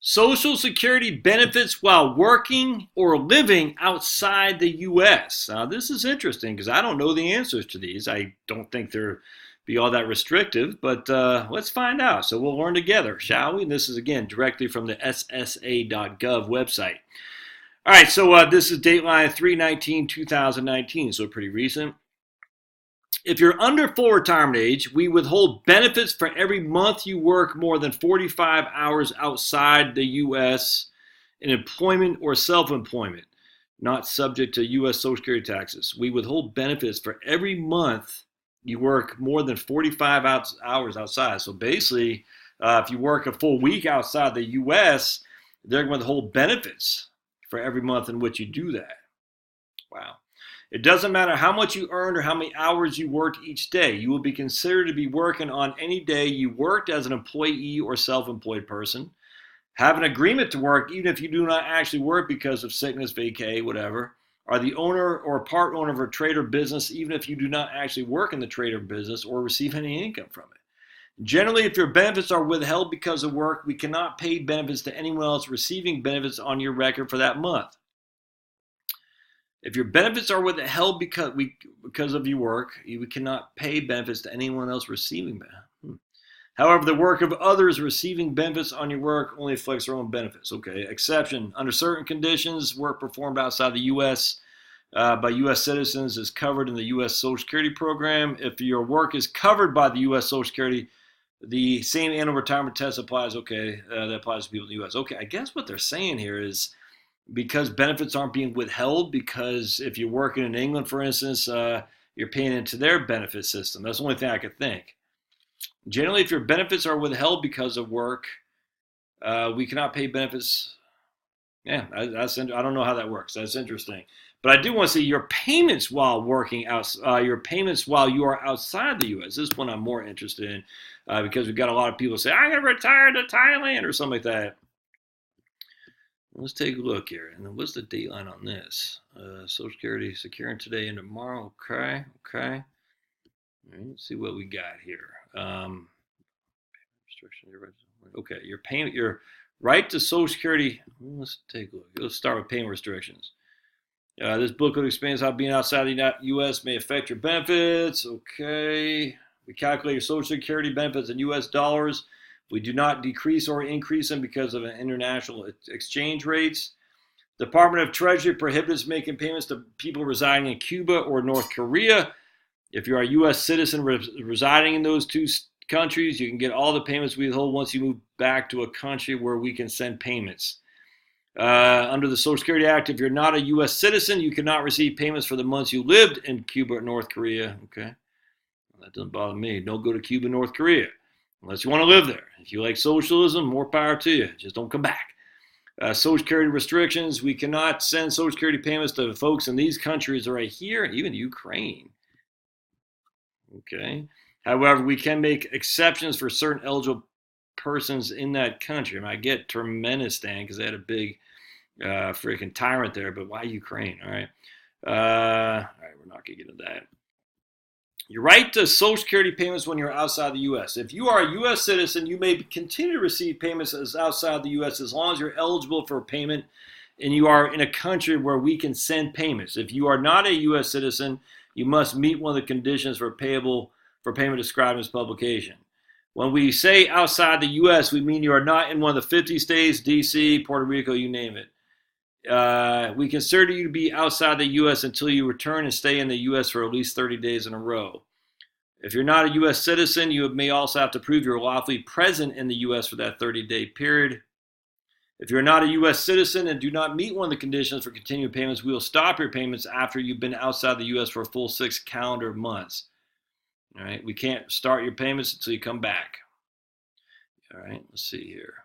Social Security benefits while working or living outside the U.S. Now, this is interesting because I don't know the answers to these. I don't think they're be all that restrictive, but let's find out. So we'll learn together, shall we? And this is, again, directly from the ssa.gov website. All right, so this is Dateline 3/19/2019, so pretty recent. If you're under full retirement age, we withhold benefits for every month you work more than 45 hours outside the U.S. in employment or self-employment, not subject to U.S. Social Security taxes. We withhold benefits for every month you work more than 45 hours outside. So basically, if you work a full week outside the U.S., they're going to withhold benefits for every month in which you do that. Wow. It doesn't matter how much you earned or how many hours you worked each day. You will be considered to be working on any day you worked as an employee or self-employed person. Have an agreement to work even if you do not actually work because of sickness, vacay, whatever. Are the owner or part owner of a trade or business even if you do not actually work in the trade or business or receive any income from it. Generally, if your benefits are withheld because of work, we cannot pay benefits to anyone else receiving benefits on your record for that month. If your benefits are withheld because of your work, we cannot pay benefits to anyone else receiving benefits. However, the work of others receiving benefits on your work only affects their own benefits. Okay, exception. Under certain conditions, work performed outside the U.S. By U.S. citizens is covered in the U.S. Social Security program. If your work is covered by the U.S. Social Security, the same annual retirement test applies. Okay, that applies to people in the U.S. Okay, I guess what they're saying here is because benefits aren't being withheld, because if you're working in England, for instance, you're paying into their benefit system. That's the only thing I could think. Generally, if your benefits are withheld because of work, we cannot pay benefits. Yeah, I don't know how that works. That's interesting. But I do want to see your payments while working out, your payments while you are outside the U.S. This one I'm more interested in because we've got a lot of people say, I'm going to retire to Thailand or something like that. Let's take a look here. And what's the date line on this? Social Security securing today and tomorrow. Okay. All right, let's see what we got here. Okay, your payment, your right to Social Security. Let's take a look. Let's start with payment restrictions. This booklet explains how being outside the U.S. may affect your benefits. Okay. We calculate your Social Security benefits in U.S. dollars. We do not decrease or increase them because of international exchange rates. Department of Treasury prohibits making payments to people residing in Cuba or North Korea. If you are a U.S. citizen residing in those two countries, you can get all the payments we withhold once you move back to a country where we can send payments. Under the Social Security Act, if you're not a U.S. citizen, you cannot receive payments for the months you lived in Cuba or North Korea. Okay, well, that doesn't bother me. Don't go to Cuba, North Korea, unless you want to live there. If you like socialism, more power to you. Just don't come back. Social Security restrictions. We cannot send Social Security payments to folks in these countries right here, even Ukraine. Okay. However, we can make exceptions for certain eligible persons in that country. I get Turkmenistan because they had a big freaking tyrant there, but why Ukraine? All right. All right, we're not going to get into that. Your right to Social Security payments when you're outside the U.S. If you are a U.S. citizen, you may continue to receive payments as outside the U.S. as long as you're eligible for payment and you are in a country where we can send payments. If you are not a U.S. citizen, you must meet one of the conditions for payment described in this publication. When we say outside the U.S., we mean you are not in one of the 50 states, D.C., Puerto Rico, you name it. We consider you to be outside the U.S. until you return and stay in the U.S. for at least 30 days in a row. If you're not a U.S. citizen, you may also have to prove you're lawfully present in the U.S. for that 30-day period. If you're not a U.S. citizen and do not meet one of the conditions for continuing payments, we will stop your payments after you've been outside the U.S. for a full 6 calendar months. All right, we can't start your payments until you come back. All right, let's see here.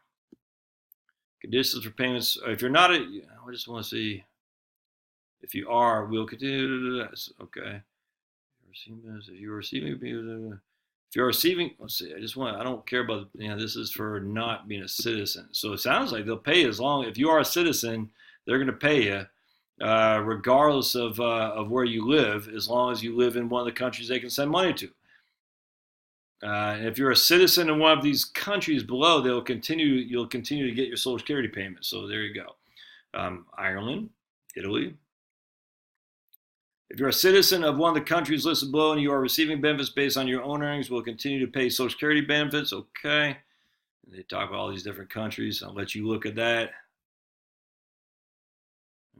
Conditions for payments. If you're not I just want to see. If you are, we'll continue. Okay. If you're receiving, let's see. I don't care about. This is for not being a citizen. So it sounds like they'll pay as long. If you are a citizen, they're going to pay you, regardless of where you live, as long as you live in one of the countries they can send money to. If you're a citizen in one of these countries below, you'll continue to get your Social Security payments. So there you go. Ireland, Italy. If you're a citizen of one of the countries listed below and you are receiving benefits based on your own earnings, we'll continue to pay Social Security benefits. Okay. And they talk about all these different countries. I'll let you look at that.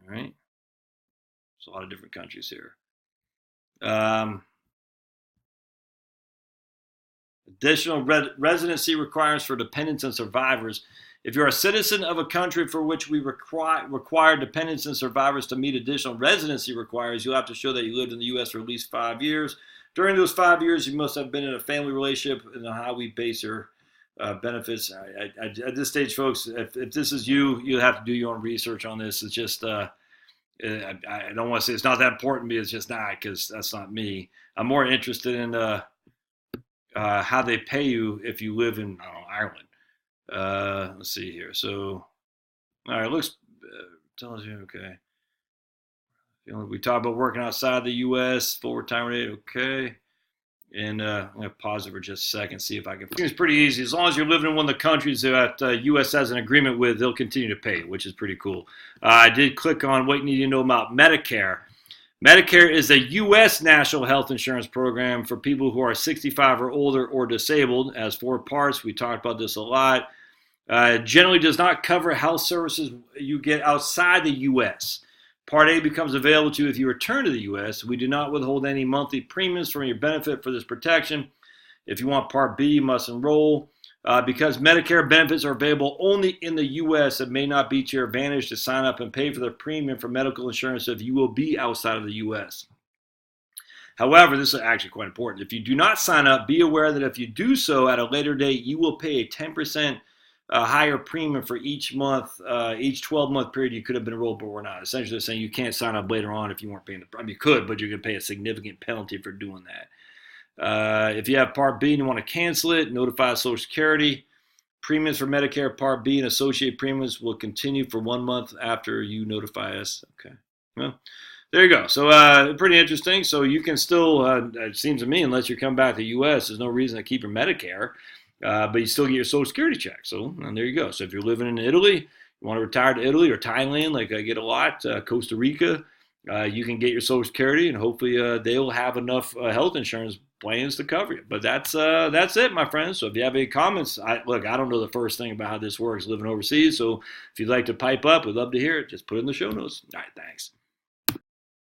All right. There's a lot of different countries here. Additional residency requirements for dependents and survivors. If you're a citizen of a country for which we require dependents and survivors to meet additional residency requirements, you'll have to show that you lived in the U.S. for at least 5 years. During those 5 years, you must have been in a family relationship, and how we base your benefits. At this stage, folks, if this is you, you'll have to do your own research on this. It's just, I don't want to say it's not that important to me. It's just not, because that's not me. I'm more interested in how they pay you if you live in Ireland. Let's see here. So, all right, looks tells you okay. We talk about working outside the U.S. full retirement age. Okay, and I'm gonna pause it for just a second, see if I can. It's pretty easy. As long as you're living in one of the countries that U.S. has an agreement with, they'll continue to pay, which is pretty cool. I did click on what you need to know about Medicare. Medicare is a U.S. national health insurance program for people who are 65 or older or disabled. Has 4 parts. We talked about this a lot. Generally does not cover health services you get outside the U.S. Part A becomes available to you if you return to the U.S. We do not withhold any monthly premiums from your benefit for this protection. If you want Part B, you must enroll. Because Medicare benefits are available only in the U.S., it may not be to your advantage to sign up and pay for the premium for medical insurance if you will be outside of the U.S. However, this is actually quite important. If you do not sign up, be aware that if you do so at a later date, you will pay a 10% higher premium for each month, each 12-month period you could have been enrolled, but we're not. Essentially, they're saying you can't sign up later on if you weren't paying the premium. You could, but you're going to pay a significant penalty for doing that. If you have Part B and you want to cancel it, notify Social Security. Premiums for Medicare Part B and associated premiums will continue for 1 month after you notify us. Okay. Well, there you go. So pretty interesting. So you can still, it seems to me, unless you come back to the U.S., there's no reason to keep your Medicare, but you still get your Social Security check. So and there you go. So if you're living in Italy, you want to retire to Italy or Thailand, like I get a lot, Costa Rica, you can get your Social Security, and hopefully they'll have enough health insurance plans to cover you. But that's it, my friends. So if you have any comments, look, I don't know the first thing about how this works living overseas. So if you'd like to pipe up, we'd love to hear it. Just put it in the show notes. All right, thanks.